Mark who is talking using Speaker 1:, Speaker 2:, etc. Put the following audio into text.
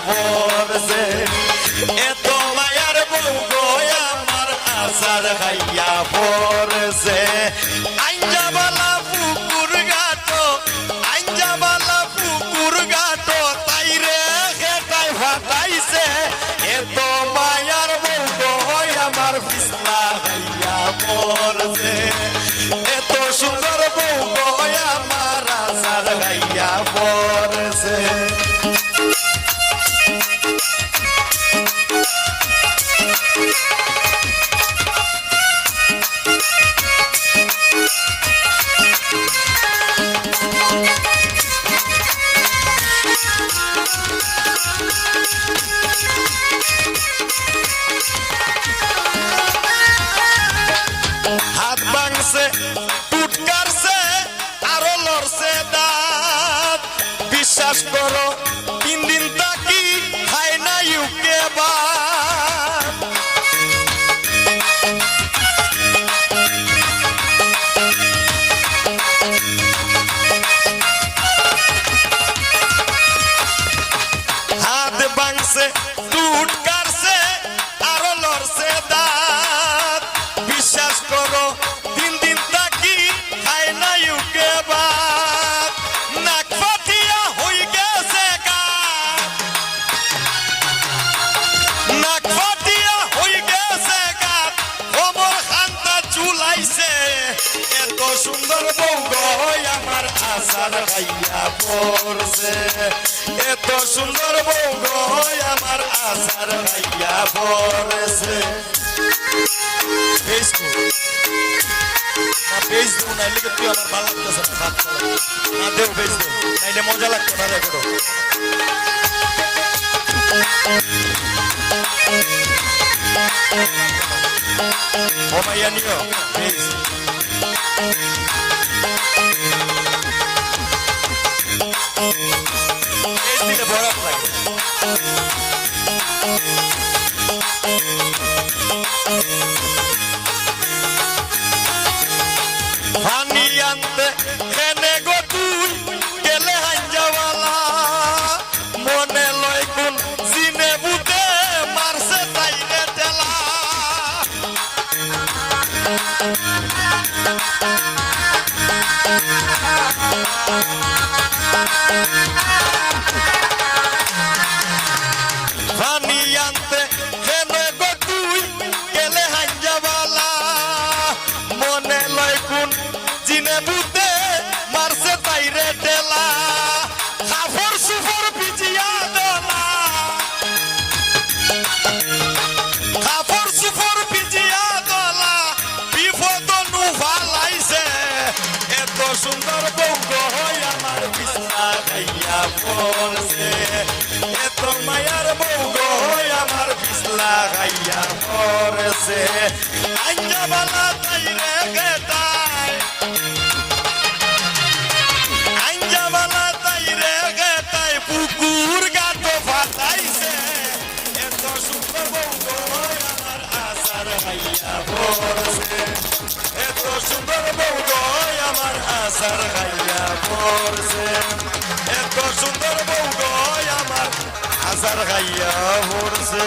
Speaker 1: পড়ছে এত মায়ার বউ গো আমার আসার খাইয়া পড়ছে আঞ্জাবালা পুকুর ঘাটো আঞ্জাবালা পুকুর ঘাটো তাই রে খেটাই ফাটাইছে এত মায়ার বউ গো আমার পিছলা খাইয়া পড়ছে এত সুন্দর বউ গো আমার আসার খাইয়া পড়ছে হাত ভাঙছে টুটকারছে আরো লড়ছে দাঁত বিশ্বাস করো 3 দিন তাকি খায় না ইউকে বাত হাত ভাঙছে টুটকারছে আরো লড়ছে দাঁত বিশ্বাস করো 3 দিন তাকি খায় না ইউকে বাত নাক ফাটিয়া হই গেছে গাত নাক ফাটিয়া হই গেছে গাত ওমর খান্তা চুলাইছে এত সুন্দর বউ গো আমার আসার খাইয়া পড়ছে এত সুন্দর বউ গো আমার আসার খাইয়া পড়ছে বেশ দেবো নাইলে তুই আমার ভালো লাগতেছে না না দেব বেশ দেবো নাইলে মজা লাগতো না দেখো ও মাইয়া নিও বেশ দিলে বরফ লাগে পানি আনতে এনে গো তুই গেলে হাঞ্জাওয়ালা মনে লয় কোন জিনে বুতে মারছে তাইনে টেলা পানি আনতে এনে গো তুই গেলে হাঞ্জাওয়ালা মনে লয় কোন জিনে বুতে মারছে তাইরে টেলা কাফর সুফর ভিজিয়া দলা কাফর সুফর ভিজিয়া দলা বিপদ নু ফালাইছে এত সুন্দর বউ গো আমার বিছনা খাইয়া পড়ছে এত মায়ার বউ গো আমার বিছনা খাইয়া পড়ছে আঞ্জাবালা তাইরে গেটায় আঞ্জাবালা তাইরে গেটায় পুকুর গাটো ফাটাইছে এত সুন্দর বউ গো আমার আসার খাইয়া পড়ছে এত সুন্দর বউ গো আমার আসার খাইয়া পড়ছে এত সুন্দর বউ গো আমার আসার খাইয়া পড়ছে